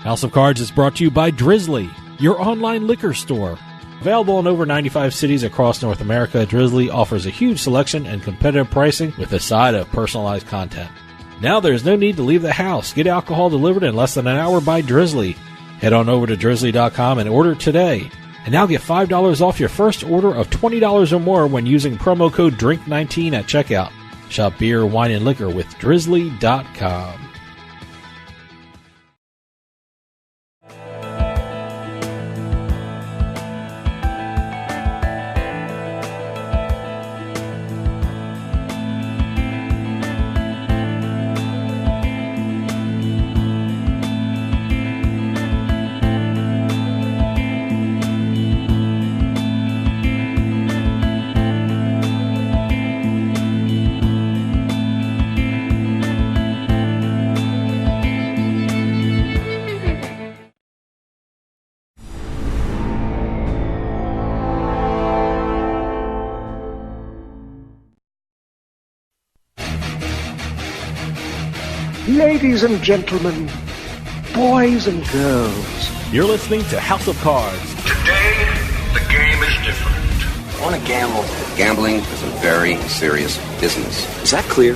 House of Cards is brought to you by Drizzly, your online liquor store. Available in over 95 cities across North America, Drizzly offers a huge selection and competitive pricing with a side of personalized content. Now there's no need to leave the house. Get alcohol delivered in less than an hour by Drizzly. Head on over to drizzly.com and order today. And now get $5 off your first order of $20 or more when using promo code DRINK19 at checkout. Shop beer, wine, and liquor with drizzly.com. Ladies and gentlemen, boys and girls, You're listening to House of Cards. Today, the game is different. I want to gamble. Gambling is a very serious business. Is that clear?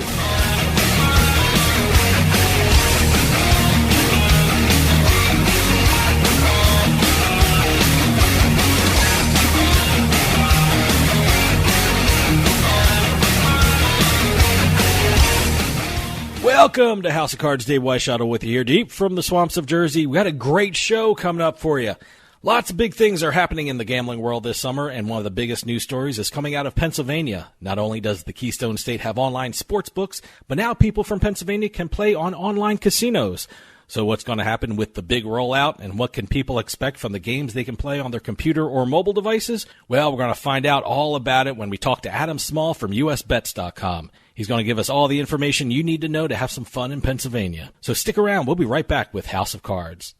Welcome to House of Cards. Dave Weishottle with you here, deep from the swamps of Jersey. We got a great show coming up for you. Lots of big things are happening in the gambling world this summer, and one of the biggest news stories is coming out of Pennsylvania. Not only does the Keystone State have online sports books, but now people from Pennsylvania can play on online casinos. So what's going to happen with the big rollout, and what can people expect from the games they can play on their computer or mobile devices? Well, we're going to find out all about it when we talk to Adam Small from USBets.com. He's going to give us all the information you need to know to have some fun in Pennsylvania. So stick around. We'll be right back with House of Cards.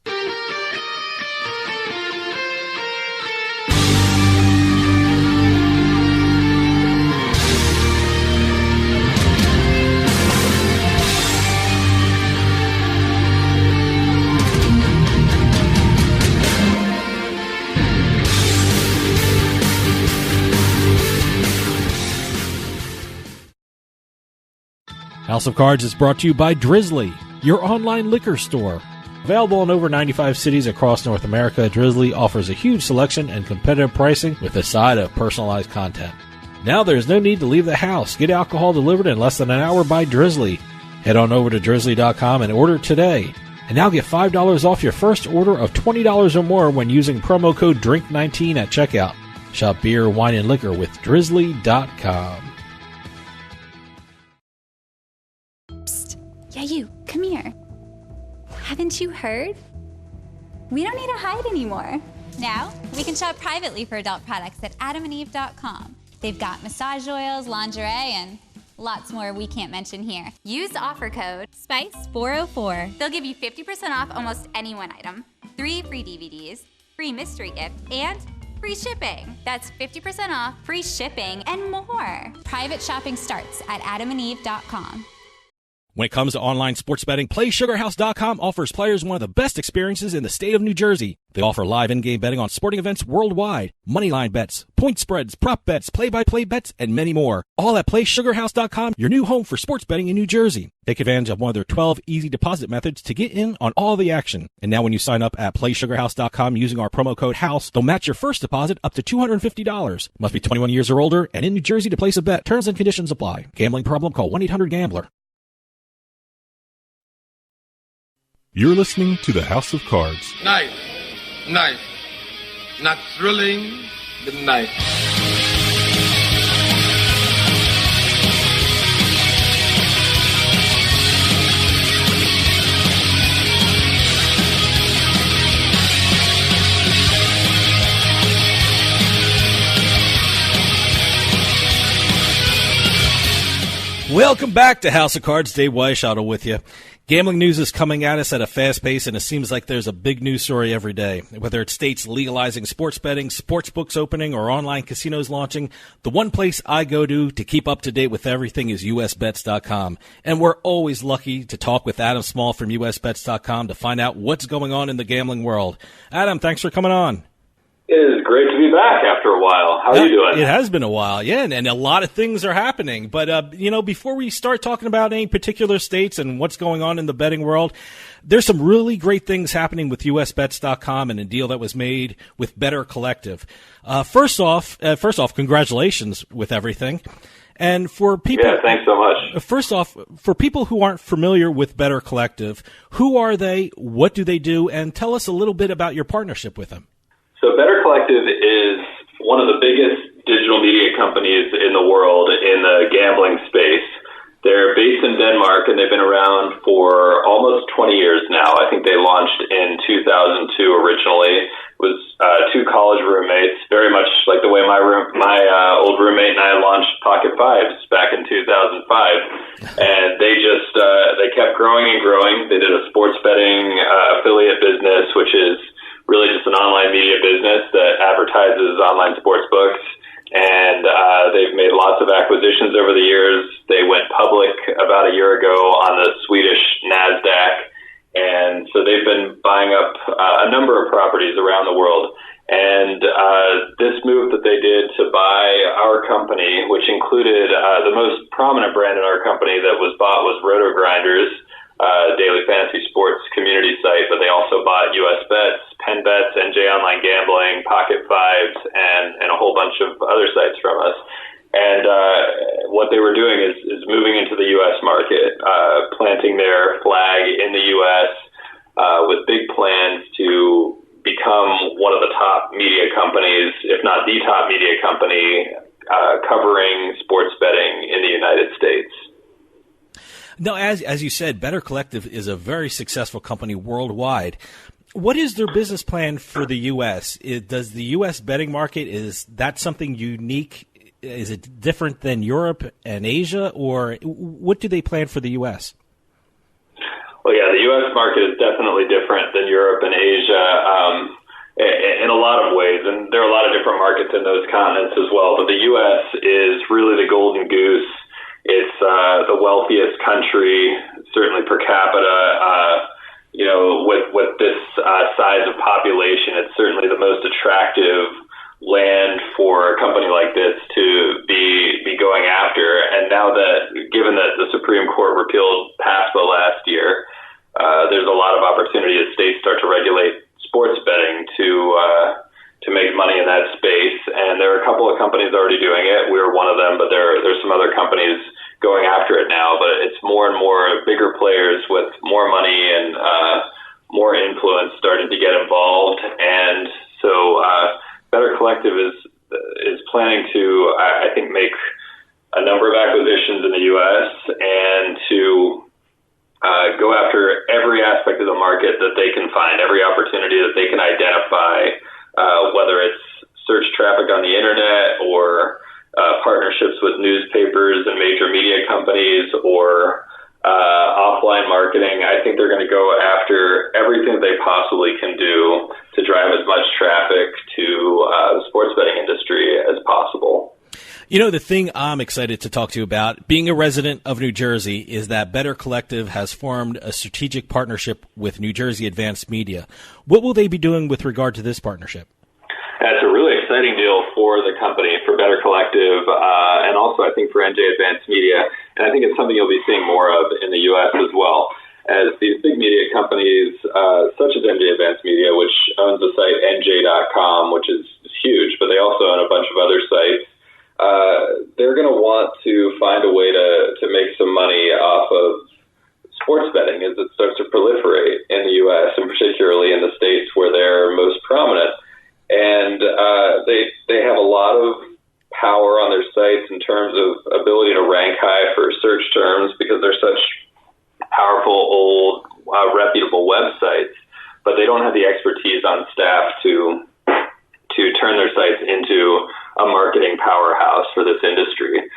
House of Cards is brought to you by Drizzly, your online liquor store. Available in over 95 cities across North America, Drizzly offers a huge selection and competitive pricing with a side of personalized content. Now there's no need to leave the house. Get alcohol delivered in less than an hour by Drizzly. Head on over to drizzly.com and order today. And now get $5 off your first order of $20 or more when using promo code DRINK19 at checkout. Shop beer, wine, and liquor with drizzly.com. Yeah, you, come here. Haven't you heard? We don't need to hide anymore. Now, we can shop privately for adult products at adamandeve.com. They've got massage oils, lingerie, and lots more we can't mention here. Use offer code SPICE404. They'll give you 50% off almost any one item, 3 free DVDs, free mystery gift, and free shipping. That's 50% off, free shipping, and more. Private shopping starts at adamandeve.com. When it comes to online sports betting, PlaySugarHouse.com offers players one of the best experiences in the state of New Jersey. They offer live in-game betting on sporting events worldwide, moneyline bets, point spreads, prop bets, play-by-play bets, and many more. All at PlaySugarHouse.com, your new home for sports betting in New Jersey. Take advantage of one of their 12 easy deposit methods to get in on all the action. And now when you sign up at PlaySugarHouse.com using our promo code HOUSE, they'll match your first deposit up to $250. Must be 21 years or older and in New Jersey to place a bet. Terms and conditions apply. Gambling problem? Call 1-800-GAMBLER. You're listening to the House of Cards. Knife. Not thrilling, but knife. Welcome back to House of Cards. Dave Weishottle with you. Gambling news is coming at us at a fast pace, and it seems like there's a big news story every day. Whether it's states legalizing sports betting, sports books opening, or online casinos launching, the one place I go to keep up to date with everything is usbets.com. And we're always lucky to talk with Adam Small from usbets.com to find out what's going on in the gambling world. Adam, thanks for coming on. It is great to be back after a while. How are you doing? It has been a while, yeah, and a lot of things are happening. But, before we start talking about any particular states and what's going on in the betting world, there's some really great things happening with usbets.com and a deal that was made with Better Collective. First off, congratulations with everything. And for people, yeah, thanks so much. First off, for people who aren't familiar with Better Collective, who are they, what do they do, and tell us a little bit about your partnership with them. So Better Collective is one of the biggest digital media companies in the world in the gambling space. They're based in Denmark, and they've been around for almost 20 years now. I think they launched in 2002 originally. It was two college roommates, very much like the way my old roommate and I launched Pocket Fives back in 2005. And they kept growing and growing. They did a sports betting affiliate business, which is really just an online media business that advertises online sports books. And they've made lots of acquisitions over the years. They went public about a year ago on the Swedish NASDAQ. And so they've been buying up a number of properties around the world. And this move that they did to buy our company, which included the most prominent brand in our company that was bought was Roto Grinders, daily fantasy sports community site, but they also bought US Bets, Penn Bets, NJ Online Gambling, Pocket Fives, and a whole bunch of other sites from us. And what they were doing is moving into the U.S. market, planting their flag in the U.S. With big plans to become one of the top media companies, if not the top media company, covering sports betting in the United States. No, as you said, Better Collective is a very successful company worldwide. What is their business plan for the U.S.? Does the U.S. betting market, is that something unique? Is it different than Europe and Asia, or what do they plan for the U.S.? Well, yeah, the U.S. market is definitely different than Europe and Asia in a lot of ways, and there are a lot of different markets in those continents as well. But the U.S. is really the golden goose. It's the wealthiest country, certainly per capita. With this size of population, it's certainly the most attractive land for a company like this to be going after. And now that, given that the Supreme Court repealed PASPA last year, there's a lot of opportunity as states start to regulate sports betting to make money in that space. And there are a couple of companies already doing it. We're one of them, but there's some other companies going after it now. But it's more and more bigger players with more money and more influence starting to get involved. And so Better Collective is planning to, I think, make a number of acquisitions in the U.S. and to go after every aspect of the market that they can find, every opportunity that they can identify, whether it's search traffic on the internet or partnerships with newspapers and major media companies or offline marketing. I think they're going to go after everything they possibly can do to drive as much traffic to the sports betting industry as possible. You know, the thing I'm excited to talk to you about, being a resident of New Jersey, is that Better Collective has formed a strategic partnership with New Jersey Advanced Media. What will they be doing with regard to this partnership? That's a really exciting deal for the company, for Better Collective, and also I think for NJ Advanced Media. And I think it's something you'll be seeing more of in the U.S. as well. As these big media companies, such as NJ Advanced Media, which owns the site NJ.com, which is huge, but they also own a bunch of other sites, they're going to want to find a way to make some money off of sports betting as it starts to proliferate in the U.S., and particularly in the states where they're most prominent. And they have a lot of power on their sites in terms of ability to rank high for search terms because they're such powerful, old, reputable websites, but they don't have the expertise on staff to turn their sites into a marketing powerhouse for this industry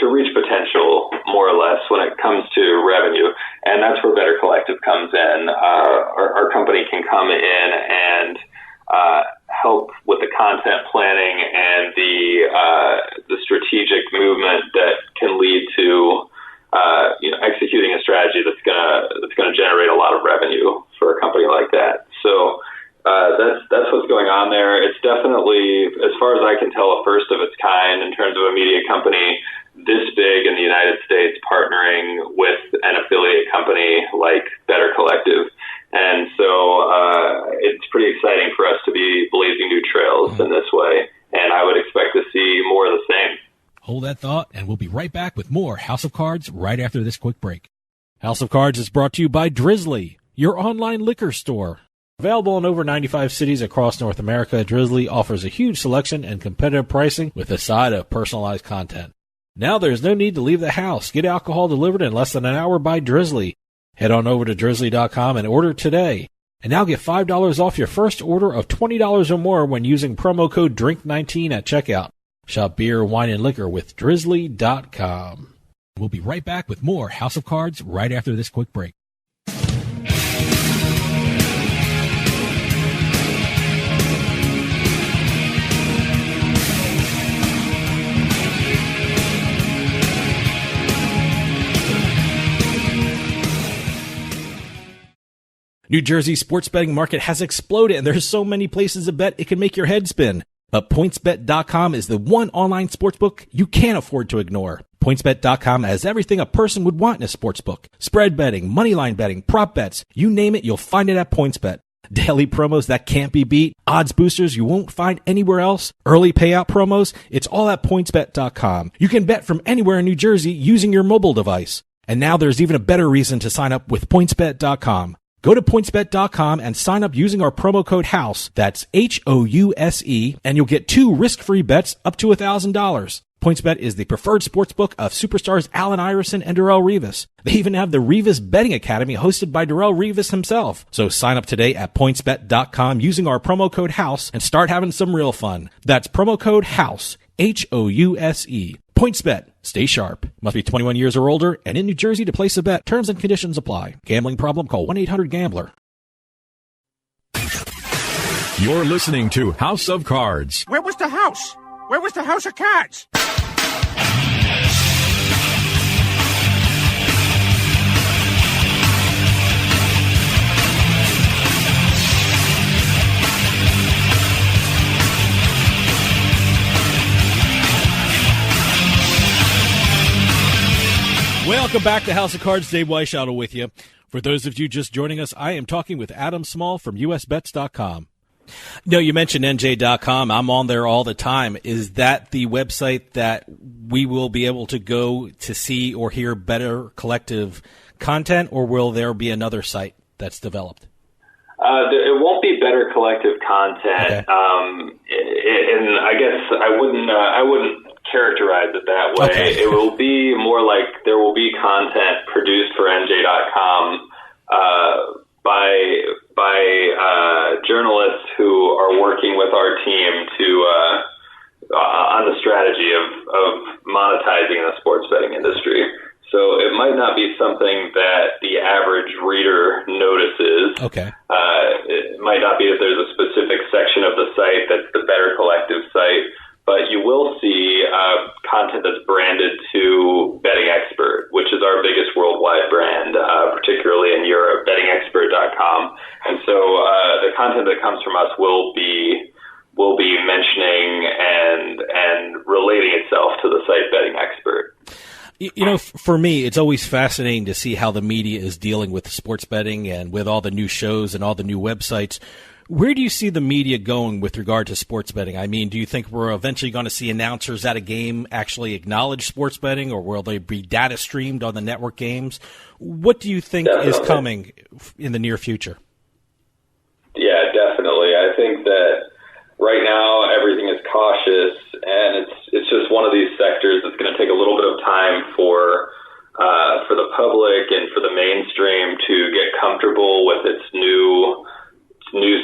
to reach potential more or less when it comes to revenue. And that's where Better Collective comes in. Our company can come in and help with the content planning and the strategic movement that can lead to executing a strategy that's gonna generate a lot of revenue for a company like that. So that's what's going on there. It's definitely, as far as I can tell, a first of its kind in terms of a media company this big in the United States partnering with an affiliate company like Better Collective. And so it's pretty exciting for us to be blazing new trails in this way, and I would expect to see more of the same. Hold that thought, and we'll be right back with more House of Cards right after this quick break. House of Cards is brought to you by Drizzly, your online liquor store. Available in over 95 cities across North America, Drizzly offers a huge selection and competitive pricing with a side of personalized content. Now there's no need to leave the house. Get alcohol delivered in less than an hour by Drizzly. Head on over to Drizzly.com and order today. And now get $5 off your first order of $20 or more when using promo code DRINK19 at checkout. Shop beer, wine, and liquor with Drizzly.com. We'll be right back with more House of Cards right after this quick break. New Jersey's sports betting market has exploded, and there's so many places to bet it can make your head spin. But PointsBet.com is the one online sportsbook you can't afford to ignore. PointsBet.com has everything a person would want in a sportsbook. Spread betting, moneyline betting, prop bets, you name it, you'll find it at PointsBet. Daily promos that can't be beat, odds boosters you won't find anywhere else, early payout promos, it's all at PointsBet.com. You can bet from anywhere in New Jersey using your mobile device. And now there's even a better reason to sign up with PointsBet.com. Go to PointsBet.com and sign up using our promo code HOUSE, that's HOUSE, and you'll get 2 risk-free bets up to $1,000. PointsBet is the preferred sportsbook of superstars Allen Iverson and Darrelle Revis. They even have the Revis Betting Academy hosted by Darrelle Revis himself. So sign up today at PointsBet.com using our promo code HOUSE and start having some real fun. That's promo code HOUSE, HOUSE. PointsBet. Stay sharp. Must be 21 years or older and in New Jersey to place a bet. Terms and conditions apply. Gambling problem? Call 1-800-GAMBLER. You're listening to House of Cards. Where was the house? Where was the House of Cards? Welcome back to House of Cards. Dave Weishottle with you. For those of you just joining us, I am talking with Adam Small from USBets.com. No, you mentioned NJ.com. I'm on there all the time. Is that the website that we will be able to go to see or hear Better Collective content, or will there be another site that's developed? It won't be Better Collective content, okay. And I guess I wouldn't characterize it that way. Okay. It will be more like there will be content produced for NJ.com by journalists who are working with our team to on the strategy of monetizing the sports betting industry. So it might not be something that the average reader notices. Okay. It might not be that there's a specific section of the site that's the Better Collective site, but you will see content that's branded to Betting Expert, which is our biggest worldwide brand, particularly in Europe, bettingexpert.com. And so the content that comes from us will be mentioning and relating itself to the site Betting Expert. You know, for me, it's always fascinating to see how the media is dealing with sports betting and with all the new shows and all the new websites. Where do you see the media going with regard to sports betting? I mean, do you think we're eventually going to see announcers at a game actually acknowledge sports betting, or will they be data streamed on the network games? What do you think is coming in the near future? Yeah, definitely. I think that right now everything is cautious, and it's just one of these sectors that's going to take a little bit of time for the public and for the mainstream to get comfortable with its new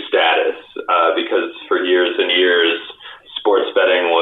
status, because for years and years sports betting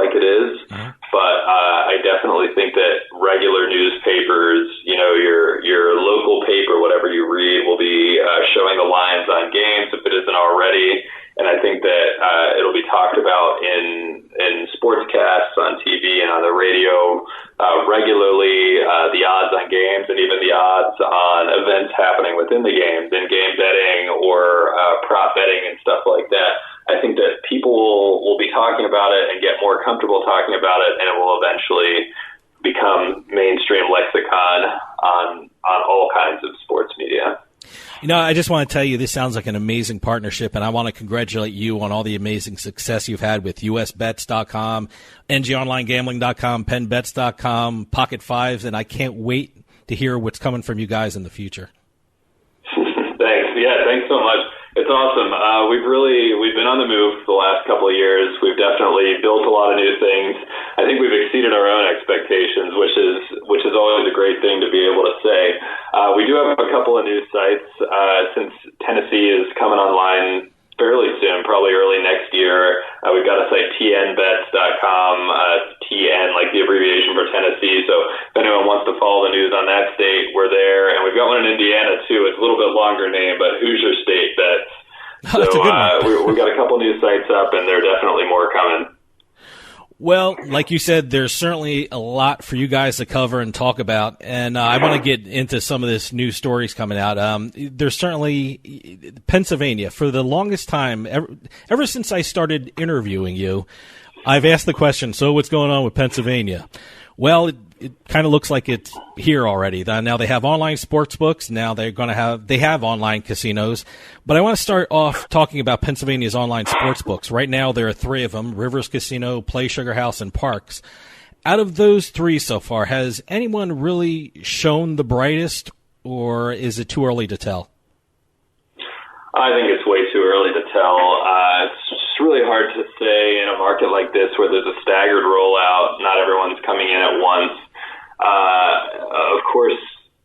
like it is. But I definitely think that regular newspapers, your local paper, whatever you read, will be showing the lines on games if it isn't already. And I think that it'll be talked about in sportscasts on TV and on the radio regularly, the odds on games and even the odds on events happening within the games, in-game betting or prop betting and stuff like that. I think that people will be talking about it and get more comfortable talking about it, and it will eventually become mainstream lexicon on all kinds of sports media. I just want to tell you, this sounds like an amazing partnership, and I want to congratulate you on all the amazing success you've had with usbets.com, NGOnlineGambling.com, PennBets.com, Pocket Fives, and I can't wait to hear what's coming from you guys in the future. Thanks. Yeah, thanks so much. It's awesome. We've been on the move for the last couple of years. We've definitely built a lot of new things. I think we've exceeded our own expectations, which is always a great thing to be able to say. We do have a couple of new sites since Tennessee is coming online fairly soon, probably early next year. We've got a site, tnbets.com, TN, like the abbreviation for Tennessee. So if anyone wants to follow the news on that state, we're there. And we've got one in Indiana, too. It's a little bit longer name, but Hoosier State Bets. So we've got a couple new sites up, and there are definitely more coming. Well, like you said, there's certainly a lot for you guys to cover and talk about, and I want to get into some of this new stories coming out. There's certainly Pennsylvania. For the longest time, ever since I started interviewing you, I've asked the question, so what's going on with Pennsylvania? Well, it kind of looks like it's here already. Now they have online sports books. Now they have online casinos. But I want to start off talking about Pennsylvania's online sports books. Right now there are 3 of them: Rivers Casino, Play Sugar House, and Parks. Out of those 3 so far, has anyone really shown the brightest, or is it too early to tell? I think it's way too early to tell. It's really hard to say in a market like this where there's a staggered rollout. Not everyone's coming in at once. Of course,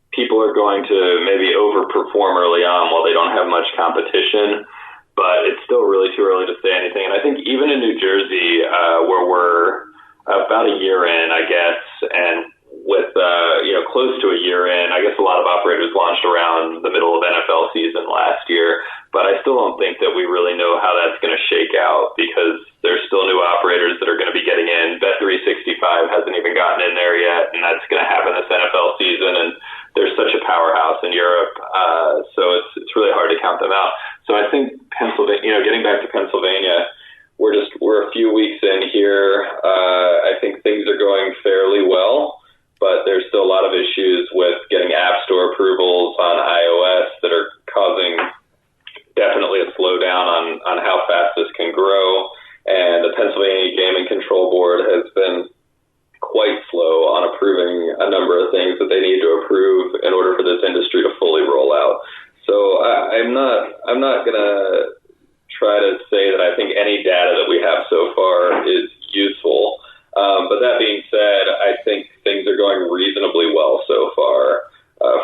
people are going to maybe overperform early on while they don't have much competition, but it's still really too early to say anything. And I think even in New Jersey, where we're about a year in, I guess, and with close to a year in, I guess a lot of operators launched around the middle of NFL season last year, but I still don't think that we really know how that's going to shake out because there's still new operators that are going to be getting in. Bet365 hasn't even gotten in there yet, and that's going to happen this NFL season, and there's such a powerhouse in Europe, so it's really hard to count them out. So I think Pennsylvania, getting back to Pennsylvania, we're a few weeks in here. I think things are going fairly well, but there's still a lot of issues with getting App Store approvals on iOS that are causing definitely a slowdown on how fast this can grow. And the Pennsylvania Gaming Control Board has been quite slow on approving a number of things that they need to approve in order for this industry to fully roll out. So I'm not going to try to say that I think any data that we have so far is useful. But that being said, I think things are going reasonably well so far.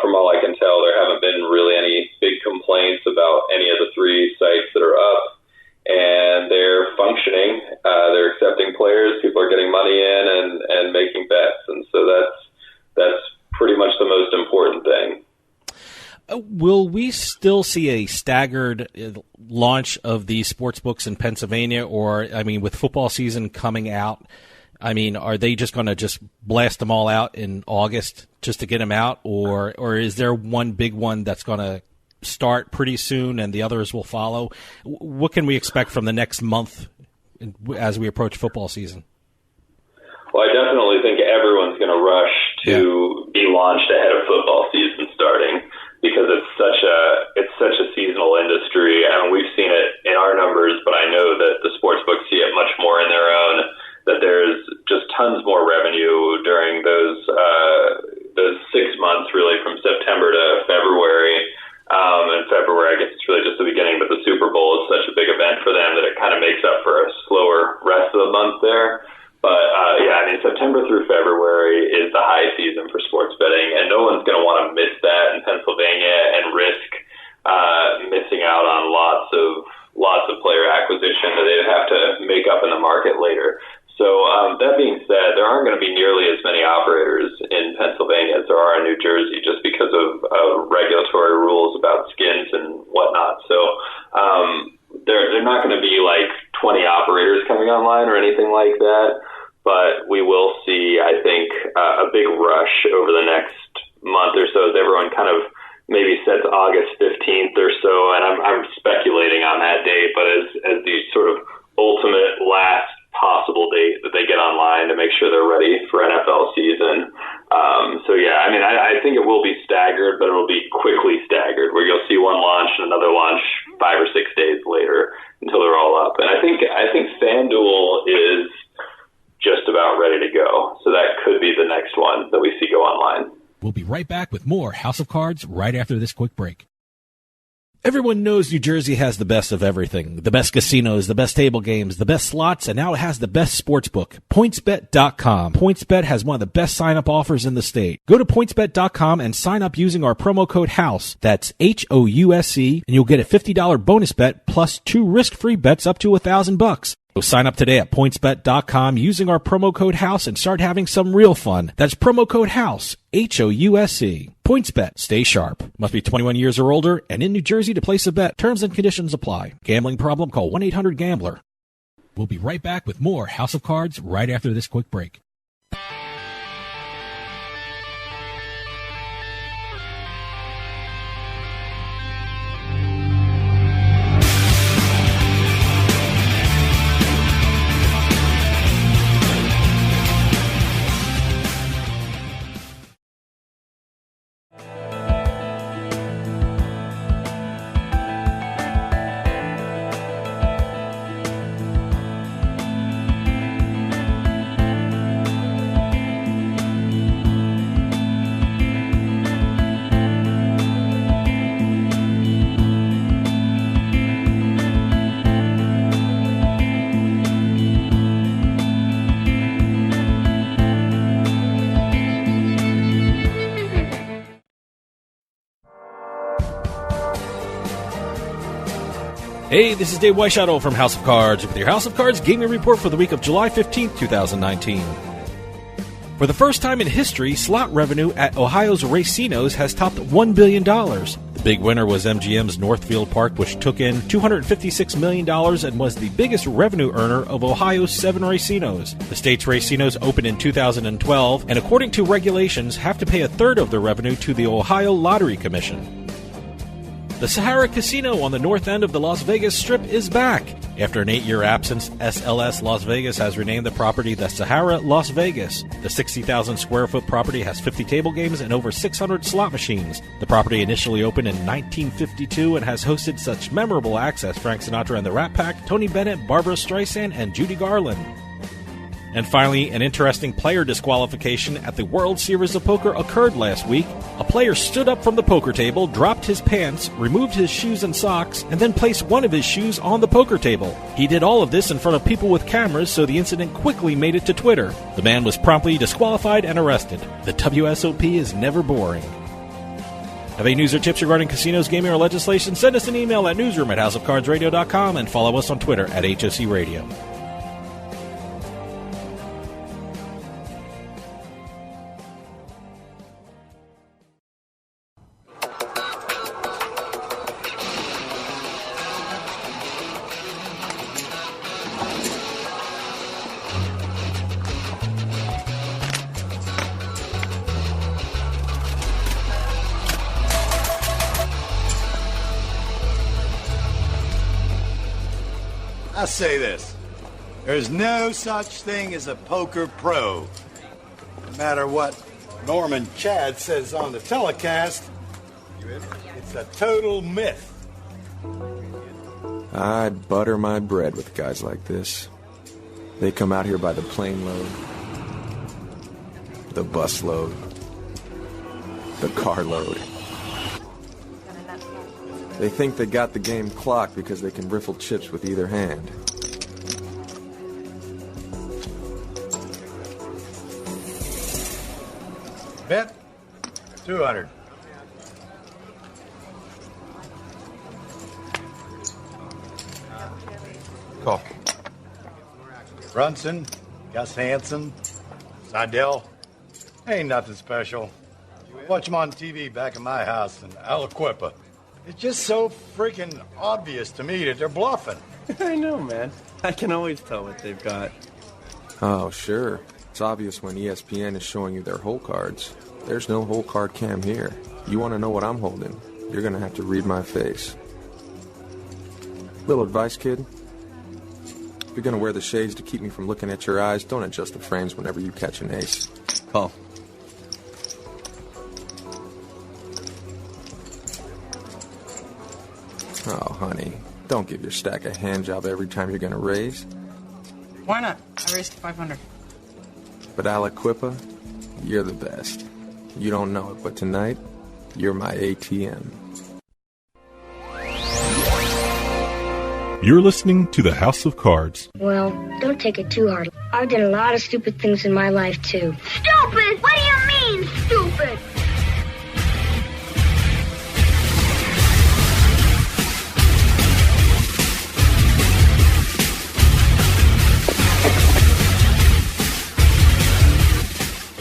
From all I can tell, there haven't been really any big complaints about any of the 3 sites that are up, and they're functioning. They're accepting players. People are getting money in and making bets, and so that's pretty much the most important thing. Will we still see a staggered launch of these sports books in Pennsylvania, or with football season coming out? Are they just going to just blast them all out in August just to get them out, or is there one big one that's going to start pretty soon and the others will follow? What can we expect from the next month as we approach football season? Well, I definitely think everyone's going to rush to be launched ahead of football season starting because it's such a seasonal industry. We've seen it in our numbers, but I know that the sports books see it much more in their own. That there's just tons more revenue during those 6 months, really, from September to February. In February, I guess it's really just the beginning, but the Super Bowl is such a big event for them that it kind of makes up for a slower rest of the month there. But September through February is the high season for sports betting, and no one's going to want to a rush over the next month or so as everyone kind of maybe sets August 15th or so, and I'm speculating on that date, but as the sort of ultimate last possible date that they get online to make sure they're ready for NFL season. So yeah, I mean, I think it will be staggered, but it'll be quickly staggered, where you'll see one launch and another launch 5 or 6 days later until they're all up. And I think FanDuel is just about ready to go, so that could be the next one that we see go online. We'll be right back with more House of Cards right after this quick break. Everyone knows New Jersey has the best of everything. The best casinos, the best table games, the best slots, and now it has the best sports book. PointsBet.com. PointsBet has one of the best sign-up offers in the state. Go to PointsBet.com and sign up using our promo code HOUSE. That's HOUSE, and you'll get a $50 bonus bet plus 2 risk-free bets up to $1,000. So sign up today at PointsBet.com using our promo code HOUSE and start having some real fun. That's promo code HOUSE, HOUSE. PointsBet. Stay sharp. Must be 21 years or older and in New Jersey to place a bet. Terms and conditions apply. Gambling problem? Call 1-800-GAMBLER. We'll be right back with more House of Cards right after this quick break. Hey, this is Dave Weishadow from House of Cards with your House of Cards gaming report for the week of July 15th, 2019. For the first time in history, slot revenue at Ohio's racinos has topped $1 billion. The big winner was MGM's Northfield Park, which took in $256 million and was the biggest revenue earner of Ohio's 7 racinos. The state's racinos opened in 2012, and according to regulations, have to pay a third of their revenue to the Ohio Lottery Commission. The Sahara Casino on the north end of the Las Vegas Strip is back. After an 8-year absence, SLS Las Vegas has renamed the property the Sahara Las Vegas. The 60,000 square foot property has 50 table games and over 600 slot machines. The property initially opened in 1952 and has hosted such memorable acts as Frank Sinatra and the Rat Pack, Tony Bennett, Barbra Streisand, and Judy Garland. And finally, an interesting player disqualification at the World Series of Poker occurred last week. A player stood up from the poker table, dropped his pants, removed his shoes and socks, and then placed one of his shoes on the poker table. He did all of this in front of people with cameras, so the incident quickly made it to Twitter. The man was promptly disqualified and arrested. The WSOP is never boring. Have any news or tips regarding casinos, gaming, or legislation? Send us an email at newsroom@houseofcardsradio.com and follow us on Twitter at HOC Radio. I'll say this. There's no such thing as a poker pro. No matter what Norman Chad says on the telecast, it's a total myth. I'd butter my bread with guys like this. They come out here by the plane load, the bus load, the car load. They think they got the game clocked because they can riffle chips with either hand. Bet 200. Call. Brunson, Gus Hansen, Seidel. Ain't nothing special. Watch them on TV back in my house in Aliquippa. It's just so freaking obvious to me that they're bluffing. I know, man. I can always tell what they've got. Oh, sure. It's obvious when ESPN is showing you their hole cards. There's no hole card cam here. You want to know what I'm holding? You're going to have to read my face. Little advice, kid. If you're going to wear the shades to keep me from looking at your eyes, don't adjust the frames whenever you catch an ace. Call. Oh, honey, don't give your stack a hand job every time you're going to raise. Why not? I raised 500. But Alec Quippa, you're the best. You don't know it, but tonight, you're my ATM. You're listening to the House of Cards. Well, don't take it too hard. I've done a lot of stupid things in my life, too. Stupid? What do you mean, stupid?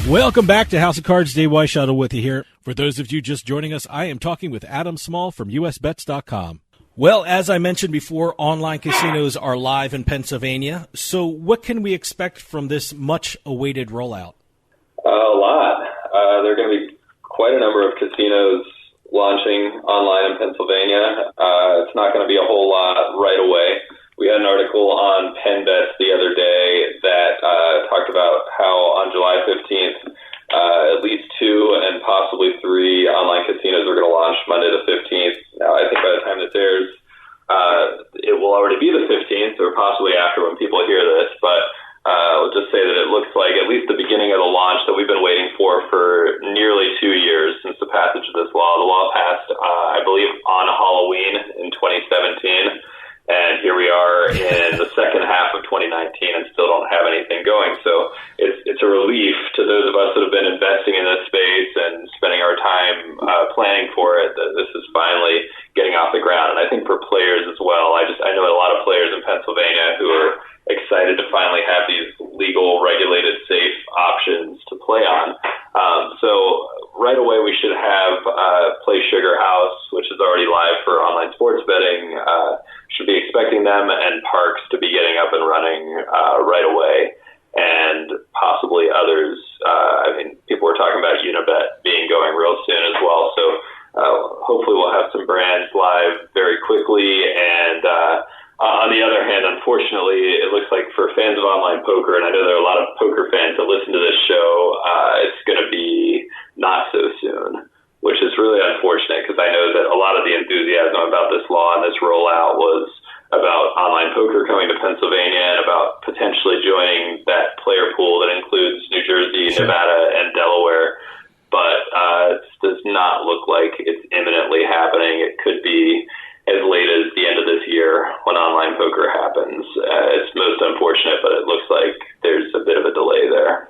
Welcome back to House of Cards. Dave Weishuttle with you here. For those of you just joining us, I am talking with Adam Small from USBets.com. Well, as I mentioned before, online casinos are live in Pennsylvania. So what can we expect from this much-awaited rollout? A lot. There are going to be quite a number of casinos launching online in Pennsylvania. It's not going to be a whole lot right away. We had an article on PennBet the other day that talked about how on July 15th, at least 2 and possibly 3 online casinos are going to launch Monday the 15th. Now, I think by the time this airs, it will already be the 15th or possibly after when people hear this. But I'll just say that it looks like at least the beginning of the launch that we've been waiting for nearly 2 years since the passage of this law. The law passed, I believe, on Halloween in 2017. And here we are in the second half of 2019 and still don't have anything going. So it's a relief to those of us that have been investing in this space and spending our time planning for it that this is finally getting off the ground. And I think for players as well, I know a lot of players in Pennsylvania who are excited to finally have these legal, regulated, safe options to play on. So right away we should have Play Sugar House, which is already live for online sports betting. Should be expecting them and Parks to be getting up and running right away, and possibly others. People were talking about Unibet being going real soon as well. So hopefully we'll have some brands live very quickly. And on the other hand, unfortunately, it looks like for fans of online poker, and I know there are a lot of poker fans that listen to this show, it's going to be not so soon, which is really unfortunate because I know that a lot of the enthusiasm about this law and this rollout was about online poker coming to Pennsylvania and about potentially joining that player pool that includes New Jersey, Sure. Nevada, and Delaware. But it does not look like it's imminently happening. It could be as late as the end of this year when online poker happens. It's most unfortunate, but it looks like there's a bit of a delay there.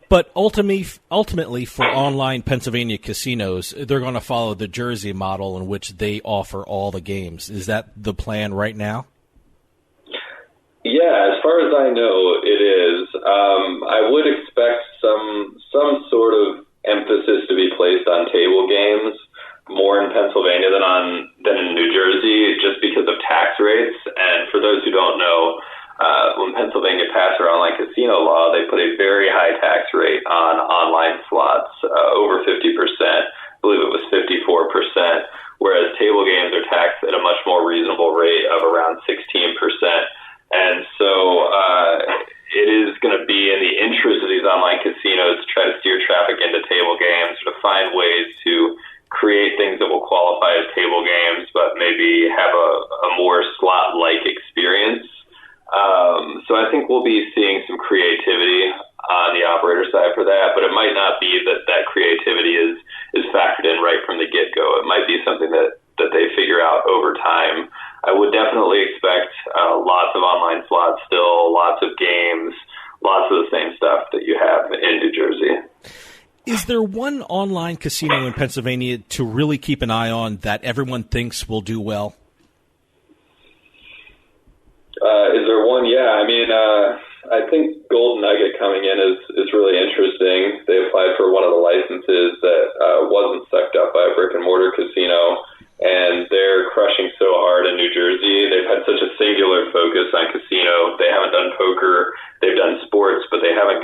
But ultimately, for online Pennsylvania casinos, they're going to follow the Jersey model in which they offer all the games. Is that the plan right now? Yeah, as far as I know, it is. I would expect some sort of emphasis to be placed on table games more in Pennsylvania than in New Jersey, just because of tax rates. And for those who don't know, when Pennsylvania passed their online casino law, they put a very high tax rate on online slots, over 50%. I believe it was 54%, whereas table games are taxed at a much more reasonable rate of around 16%. And so it is going to be in the interest of these online casinos to try to steer traffic into table games, or to find ways to create things that will qualify as table games, but maybe have a more slot-like experience. So I think we'll be seeing some creativity on the operator side for that, but it might not be that creativity is factored in right from the get-go. It might be something that they figure out over time. I would definitely expect lots of online slots still, lots of games, lots of the same stuff that you have in New Jersey. Is there one online casino in Pennsylvania to really keep an eye on that everyone thinks will do well? Is there one? Yeah, I think Golden Nugget coming in is really interesting. They applied for one of the licenses that wasn't sucked up by a brick and mortar casino, and they're crushing so hard in New Jersey. They've had such a singular focus on casino. They haven't done poker. They've done sports, but they haven't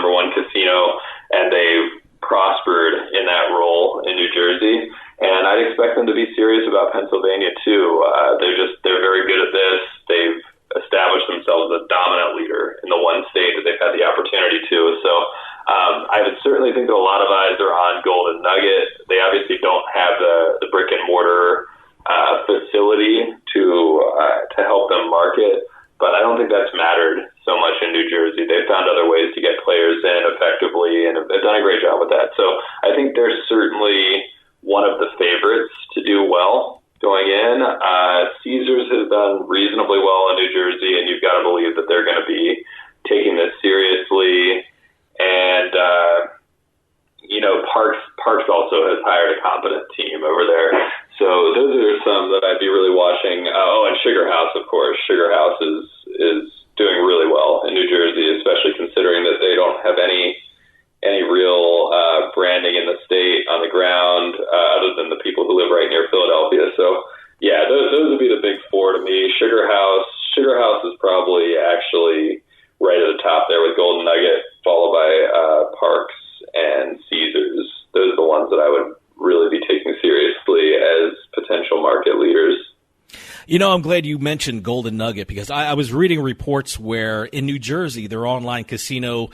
number one casino, and they've prospered in that role in New Jersey. And I'd expect them to be serious about Pennsylvania too. They're very good at this. They've established themselves as a dominant leader in the one state that they've had the opportunity to. So I would certainly think that a lot of eyes are on Golden Nugget. They obviously don't have the brick and mortar facility to help them market, but I don't think that's mattered so much in New Jersey. They've found other ways to get players in effectively, and they've done a great job with that. So I think they're certainly one of the favorites to do well going in. Caesars has done reasonably well in New Jersey, and you've got to believe that they're going to be taking this seriously. And Parks also has hired a competent team over there. So those are some that I'd be really watching. And Sugar House, of course. Sugar House is doing really well in New Jersey, especially considering that they don't have any real branding in the state on the ground other than the people who live right near Philadelphia. So, yeah, those would be the big four to me. Sugar House is probably actually right at the top there with Golden Nugget, followed by Parks and Caesars. Those are the ones that I would really be taking seriously as potential market leaders. You know, I'm glad you mentioned Golden Nugget because I was reading reports where in New Jersey, their online casino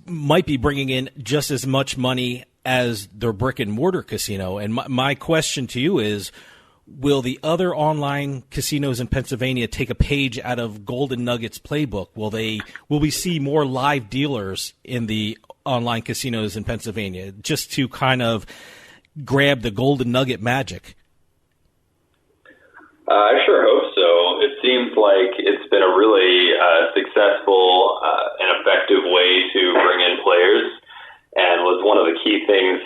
might be bringing in just as much money as their brick and mortar casino. And my question to you is, will the other online casinos in Pennsylvania take a page out of Golden Nugget's playbook? Will we see more live dealers in the online casinos in Pennsylvania just to kind of grab the Golden Nugget magic? I sure hope so. It seems like it's been a really successful and effective way to bring in players, and was one of the key things,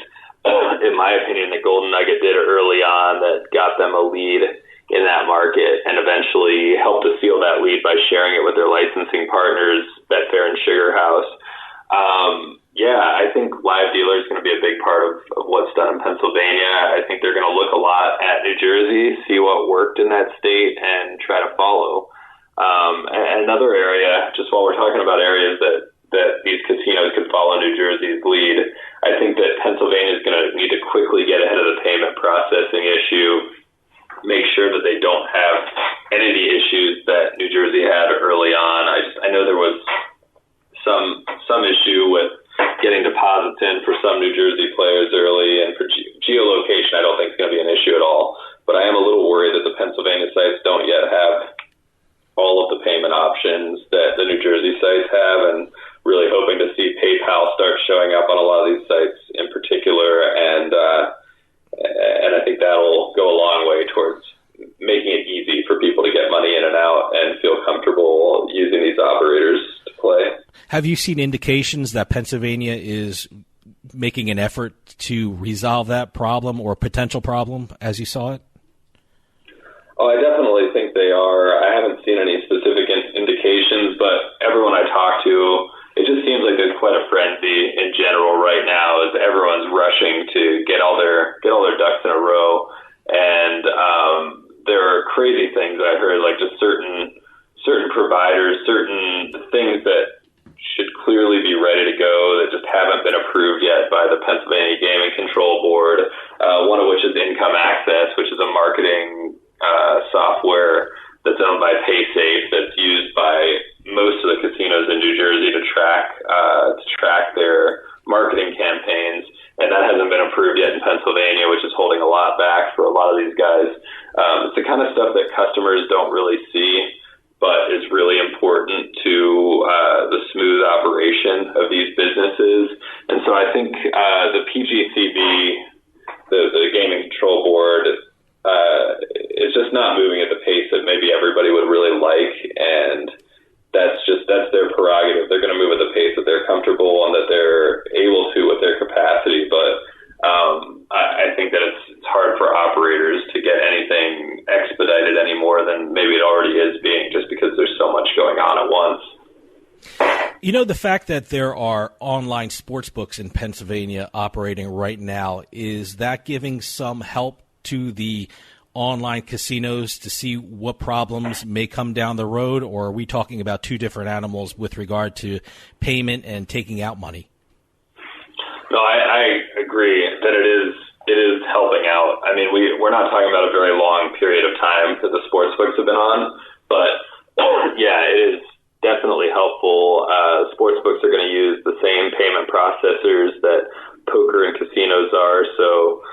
in my opinion, that Golden Nugget did early on that got them a lead in that market and eventually helped to seal that lead by sharing it with their licensing partners, Betfair and Sugar House. I think live dealer is going to be a big part of what's done in Pennsylvania. I think they're going to look a lot at New Jersey, see what worked in that state, and try to follow. Another area, just while we're talking about areas that these casinos could follow New Jersey's lead, I think that Pennsylvania is going to need to quickly get ahead of the payment processing issue, make sure that they don't have any of the issues that New Jersey had early on. I know there was some issue with getting deposits in for some New Jersey players early, and for geolocation I don't think it's going to be an issue at all. But I am a little worried that the Pennsylvania sites don't yet have all of the payment options that the New Jersey sites have, and really hoping to see PayPal start showing up on a lot of these sites in particular, and I think that'll go a long way towards making it easy for people to get money in and out and feel comfortable using these operators to play. Have you seen indications that Pennsylvania is making an effort to resolve that problem or potential problem as you saw it? Oh, I definitely think they are. I haven't seen any specific indications, but everyone I talk to, it just seems like there's quite a frenzy in general right now as everyone's rushing to get all their ducks in a row. And there are crazy things I heard, like just certain providers, certain things that should clearly be ready to go that just haven't been approved yet by the Pennsylvania Gaming Control Board, one of which is Income Access, which is a marketing software that's owned by PaySafe that's used by most of the casinos in New Jersey to track their marketing campaigns, and that hasn't been approved yet in Pennsylvania, which is holding a lot back for a lot of these guys. It's the kind of stuff that customers don't really see, but is really important to the smooth operation of these businesses. And so I think the PGCB, the Gaming Control Board, is just not moving at the pace that maybe everybody would really like, and that's their prerogative. They're going to move at the pace that they're comfortable and that they're able to with their capacity, but I think that it's hard for operators to get anything expedited any more than maybe it already is being, just because there's so much going on at once. You know, the fact that there are online sports books in Pennsylvania operating right now, is that giving some help to the online casinos to see what problems may come down the road, or are we talking about two different animals with regard to payment and taking out money? No, I agree that it is helping out. I mean, we're not talking about a very long period of time that the sports books have been on, but yeah, it is definitely helpful. Sports books are going to use the same payment processors that poker and casinos are, so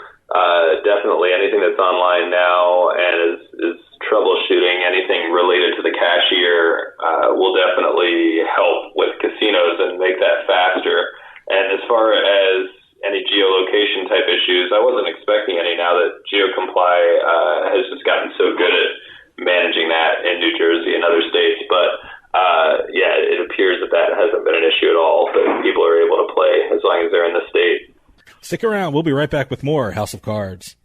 definitely anything that's online now and is troubleshooting anything related to the cashier will definitely help with casinos and make that faster. And as far as any geolocation type issues, I wasn't expecting any now that GeoComply has just gotten so good at managing that in New Jersey and other states. But yeah, it appears that hasn't been an issue at all, that people are able to play as long as they're in the state. Stick around. We'll be right back with more House of Cards.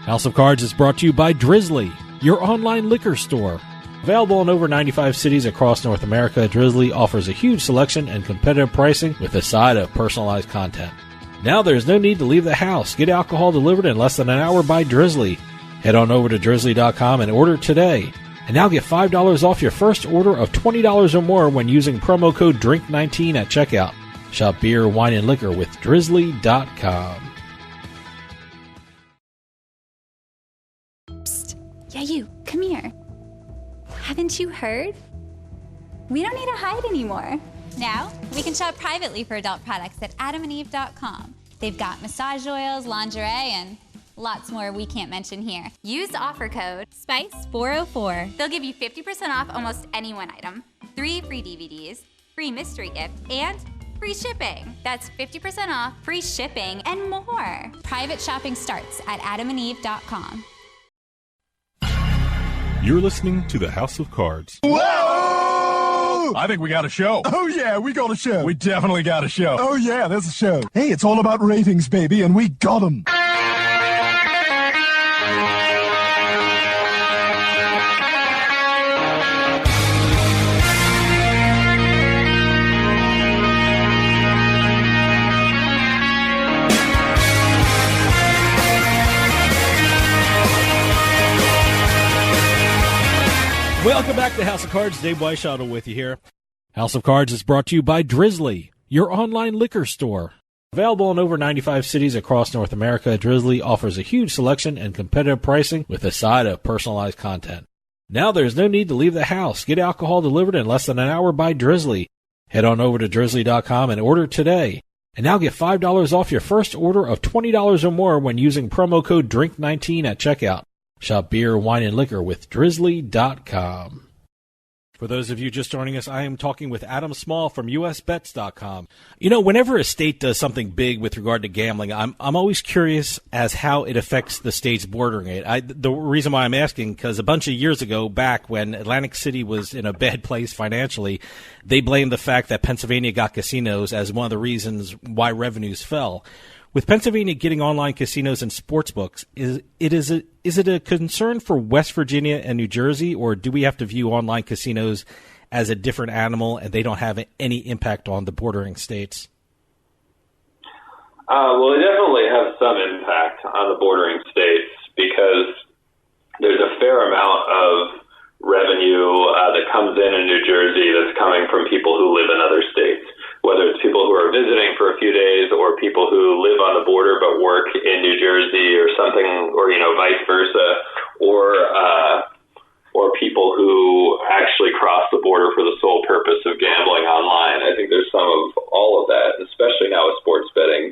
House of Cards is brought to you by Drizzly, your online liquor store. Available in over 95 cities across North America, Drizzly offers a huge selection and competitive pricing with a side of personalized content. Now there's no need to leave the house. Get alcohol delivered in less than an hour by Drizzly. Head on over to Drizzly.com and order today. And now get $5 off your first order of $20 or more when using promo code DRINK19 at checkout. Shop beer, wine, and liquor with Drizzly.com. Yeah, you, come here. Haven't you heard? We don't need to hide anymore. Now, we can shop privately for adult products at adamandeve.com. They've got massage oils, lingerie, and lots more we can't mention here. Use offer code SPICE404. They'll give you 50% off almost any one item, 3 free DVDs, free mystery gift, and free shipping. That's 50% off, free shipping, and more. Private shopping starts at adamandeve.com. You're listening to the House of Cards. Whoa! I think we got a show. Oh, yeah, we got a show. We definitely got a show. Oh, yeah, there's a show. Hey, it's all about ratings, baby, and we got them. Welcome back to House of Cards. Dave Weishottle with you here. House of Cards is brought to you by Drizzly, your online liquor store. Available in over 95 cities across North America, Drizzly offers a huge selection and competitive pricing with a side of personalized content. Now there's no need to leave the house. Get alcohol delivered in less than an hour by Drizzly. Head on over to Drizzly.com and order today. And now get $5 off your first order of $20 or more when using promo code DRINK19 at checkout. Shop beer, wine, and liquor with Drizzly.com. For those of you just joining us, I am talking with Adam Small from USBets.com. You know, whenever a state does something big with regard to gambling, I'm always curious as how it affects the states bordering it. The reason why I'm asking, because a bunch of years ago back when Atlantic City was in a bad place financially, they blamed the fact that Pennsylvania got casinos as one of the reasons why revenues fell. With Pennsylvania getting online casinos and sportsbooks, is it a concern for West Virginia and New Jersey, or do we have to view online casinos as a different animal and they don't have any impact on the bordering states? Well, they definitely have some impact on the bordering states because there's a fair amount of revenue that comes in New Jersey that's coming from people who live in other states, whether it's people who are visiting for a few days or people who live on the border but work in New Jersey or something, or, you know, vice versa, or people who actually cross the border for the sole purpose of gambling online. I think there's some of all of that, especially now with sports betting.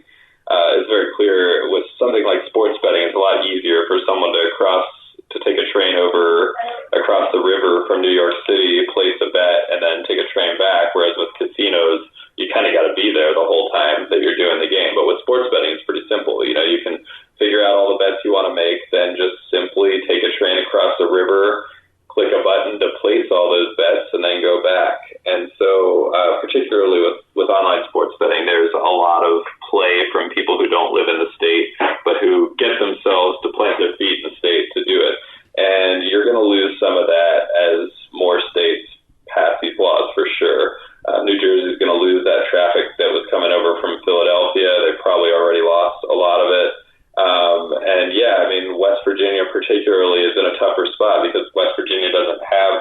It's very clear with something like sports betting, it's a lot easier for someone to take a train over across the river from New York City, place a bet, and then take a train back, whereas with casinos, you kind of got to be there the whole time that you're doing the game. But with sports betting, it's pretty simple. You know, you can figure out all the bets you want to make, then just simply take a train across the river, click a button to place all those bets, and then go back. And so particularly with online sports betting, there's a lot of play from people who don't live in the state, but who get themselves to plant their feet in the state to do it. And you're going to lose some of that as more states pass these laws for sure. New Jersey is going to lose that traffic that was coming over from Philadelphia. They probably already lost a lot of it. And yeah, I mean, West Virginia particularly is in a tougher spot because West Virginia doesn't have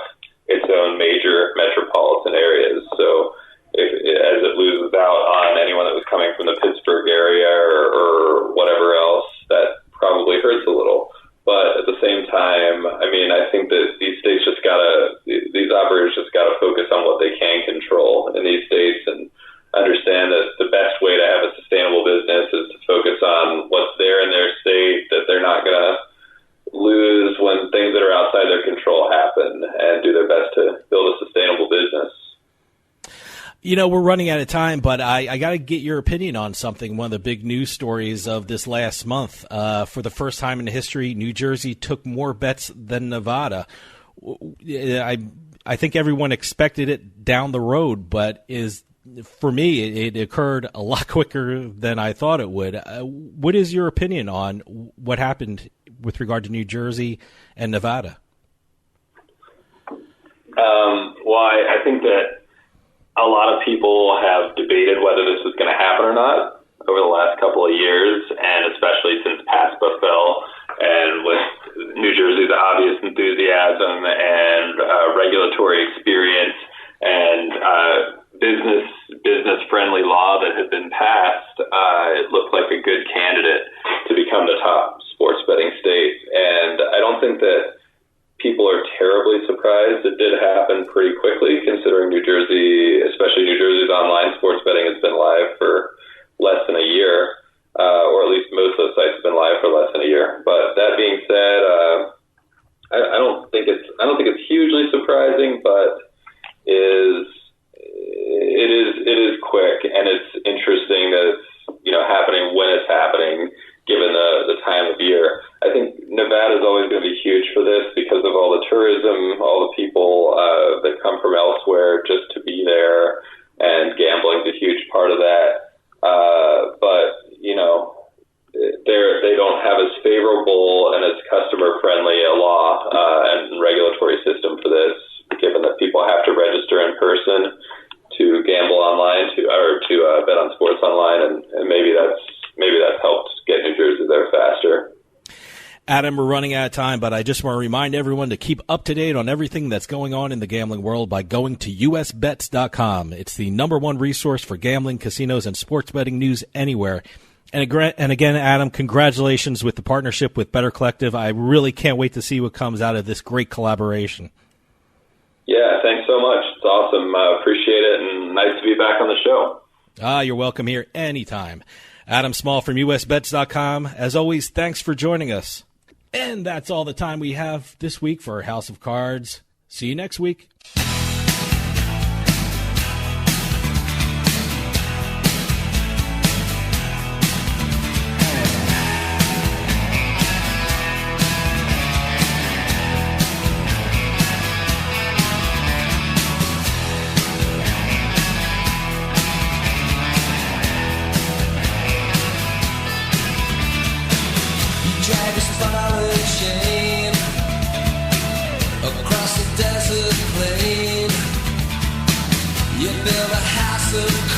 its own major metropolitan areas. So as it loses out on anyone that was coming from the Pittsburgh area or whatever else, that probably hurts a little. But at the same time, I mean, I think that these operators just gotta focus on what they can control in these states and understand that the best way to have a sustainable business is to focus on what's there in their state, that they're not gonna lose when things that are outside their control happen, and do their best to build a sustainable business. You know, we're running out of time, but I got to get your opinion on something. One of the big news stories of this last month. For the first time in history, New Jersey took more bets than Nevada. I think everyone expected it down the road, but for me, it occurred a lot quicker than I thought it would. What is your opinion on what happened with regard to New Jersey and Nevada? Well, I think that a lot of people have debated whether this was going to happen or not over the last couple of years, and especially since PASPA fell, and with New Jersey's obvious enthusiasm and regulatory experience and business-friendly law that had been passed, it looked like a good candidate to become the top sports betting state. And I don't think that people are terribly surprised. It did happen pretty quickly, considering New Jersey, especially New Jersey's online sports betting, has been live for less than a year, or at least most of the sites have been live for less than a year. But that being said, I don't think it's hugely surprising, but it is quick, and it's interesting that it's happening when it's happening, given the time of year. I think Nevada is always going to be huge for this because of all the tourism, all the people that come from elsewhere just to be there, and gambling is a huge part of that. But they don't have as favorable and as customer-friendly a law and regulatory system for this, given that people have to register in person to gamble online, to bet on sports online, and maybe that's helped get New Jersey there faster. Adam, we're running out of time, but I just want to remind everyone to keep up to date on everything that's going on in the gambling world by going to usbets.com. It's the #1 resource for gambling, casinos, and sports betting news anywhere. And again, Adam, congratulations with the partnership with Better Collective. I really can't wait to see what comes out of this great collaboration. Yeah, thanks so much. It's awesome. Appreciate it, and nice to be back on the show. You're welcome here anytime. Adam Small from usbets.com. As always, thanks for joining us. And that's all the time we have this week for House of Cards. See you next week. Across the desert plain, you build a house of